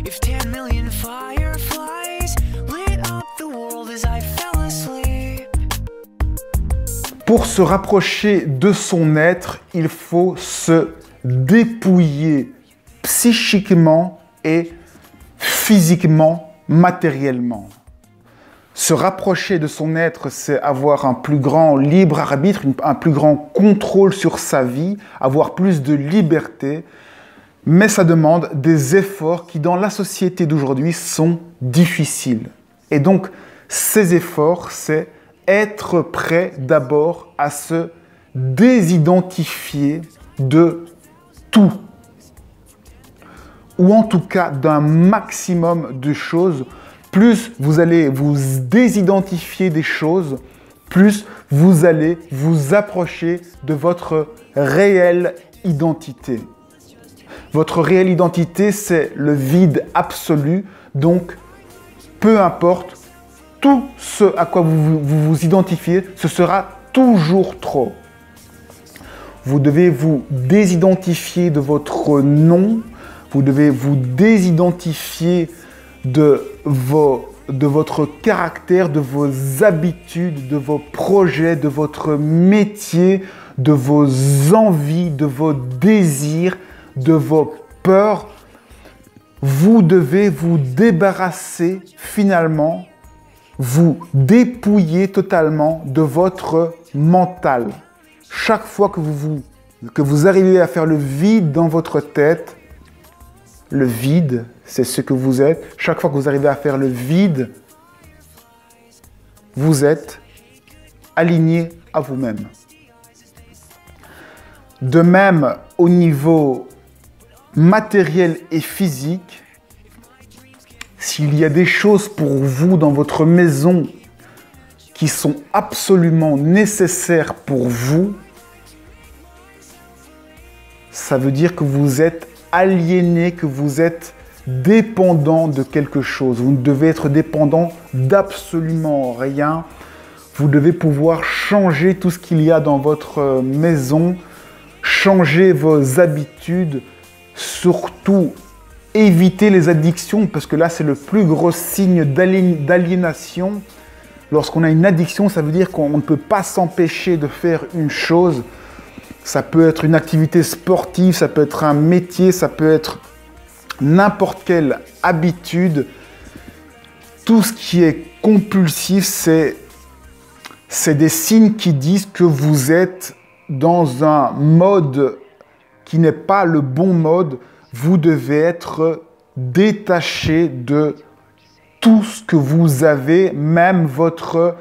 If 10 million fireflies lit up the world as I fell asleep. Pour se rapprocher de son être, il faut se dépouiller psychiquement et physiquement, matériellement. Se rapprocher de son être, c'est avoir un plus grand libre arbitre, un plus grand contrôle sur sa vie, avoir plus de liberté, mais ça demande des efforts qui, dans la société d'aujourd'hui, sont difficiles. Et donc, ces efforts, c'est être prêt d'abord à se désidentifier de tout, ou en tout cas d'un maximum de choses. Plus vous allez vous désidentifier des choses, plus vous allez vous approcher de votre réelle identité. Votre réelle identité, c'est le vide absolu, donc peu importe, tout ce à quoi vous identifiez, ce sera toujours trop. Vous devez vous désidentifier de votre nom, vous devez vous désidentifier de votre caractère, de vos habitudes, de vos projets, de votre métier, de vos envies, de vos désirs, de vos peurs. Vous devez vous débarrasser finalement, vous dépouiller totalement de votre mental. Chaque fois que vous arrivez à faire le vide dans votre tête, le vide, c'est ce que vous êtes. Chaque fois que vous arrivez à faire le vide, vous êtes aligné à vous-même. De même, au niveau matériel et physique, s'il y a des choses pour vous dans votre maison qui sont absolument nécessaires pour vous, ça veut dire que vous êtes aliéné, que vous êtes dépendant de quelque chose. Vous ne devez être dépendant d'absolument rien. Vous devez pouvoir changer tout ce qu'il y a dans votre maison, changer vos habitudes, surtout éviter les addictions, parce que là, c'est le plus gros signe d'aliénation. Lorsqu'on a une addiction, ça veut dire qu'on ne peut pas s'empêcher de faire une chose. Ça peut être une activité sportive, ça peut être un métier, ça peut être n'importe quelle habitude. Tout ce qui est compulsif, c'est des signes qui disent que vous êtes dans un mode qui n'est pas le bon mode. Vous devez être détaché de tout ce que vous avez, même votre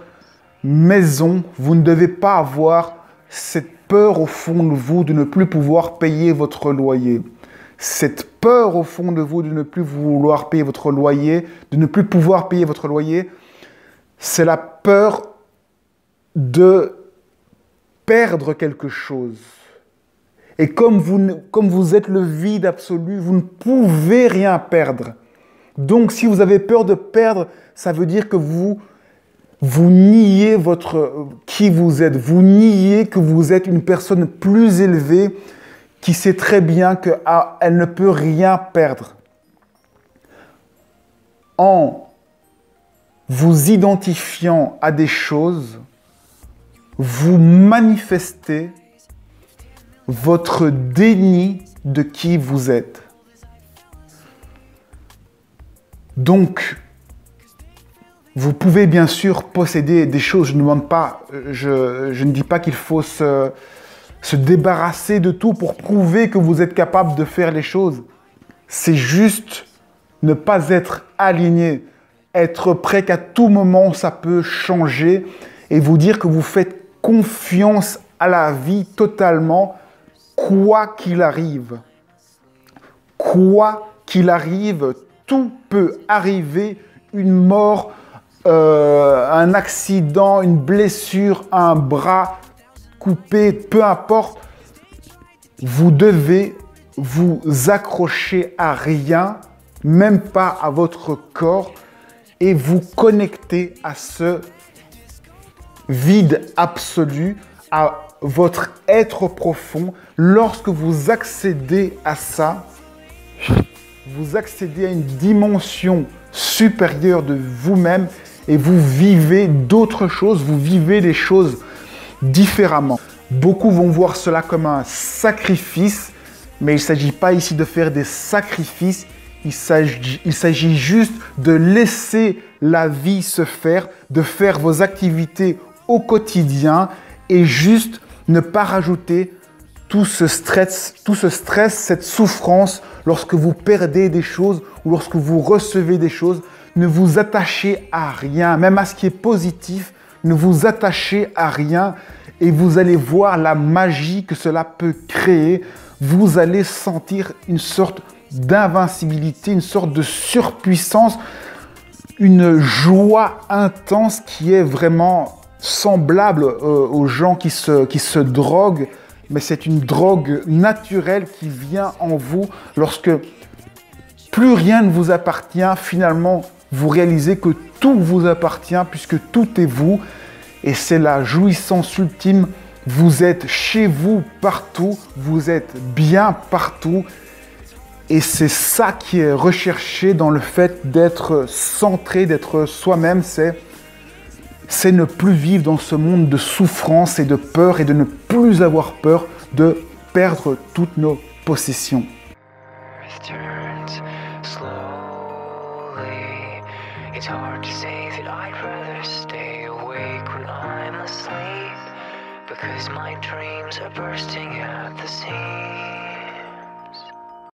maison. Vous ne devez pas avoir cette peur au fond de vous de ne plus pouvoir payer votre loyer. Cette peur au fond de vous de ne plus vouloir payer votre loyer, de ne plus pouvoir payer votre loyer, c'est la peur de perdre quelque chose. Et comme vous êtes le vide absolu, vous ne pouvez rien perdre. Donc, si vous avez peur de perdre, ça veut dire que vous niez qui vous êtes. Vous niez que vous êtes une personne plus élevée qui sait très bien qu'elle ne peut rien perdre. En vous identifiant à des choses, vous manifestez votre déni de qui vous êtes. Donc, vous pouvez bien sûr posséder des choses, je ne dis pas qu'il faut se débarrasser de tout pour prouver que vous êtes capable de faire les choses. C'est juste ne pas être aligné, être prêt qu'à tout moment ça peut changer et vous dire que vous faites confiance à la vie totalement, quoi qu'il arrive. Quoi qu'il arrive, tout peut arriver, une mort, un accident, une blessure, un bras coupé, peu importe. Vous devez vous accrocher à rien, même pas à votre corps, et vous connecter à ce vide absolu, à votre être profond. Lorsque vous accédez à ça, vous accédez à une dimension supérieure de vous-même et vous vivez d'autres choses, vous vivez les choses différemment. Beaucoup vont voir cela comme un sacrifice, mais il ne s'agit pas ici de faire des sacrifices, il s'agit juste de laisser la vie se faire, de faire vos activités au quotidien et juste ne pas rajouter tout ce stress, cette souffrance lorsque vous perdez des choses ou lorsque vous recevez des choses. Ne vous attachez à rien, même à ce qui est positif, ne vous attachez à rien et vous allez voir la magie que cela peut créer. Vous allez sentir une sorte d'invincibilité, une sorte de surpuissance, une joie intense qui est vraiment semblable aux gens qui se droguent, mais c'est une drogue naturelle qui vient en vous lorsque plus rien ne vous appartient. Finalement, vous réalisez que tout vous appartient puisque tout est vous et c'est la jouissance ultime. Vous êtes chez vous partout, vous êtes bien partout et c'est ça qui est recherché dans le fait d'être centré, d'être soi-même, c'est ne plus vivre dans ce monde de souffrance et de peur et de ne plus avoir peur de perdre toutes nos possessions. It's hard to say that I'd rather stay awake when I'm asleep, because my dreams are bursting at the seams.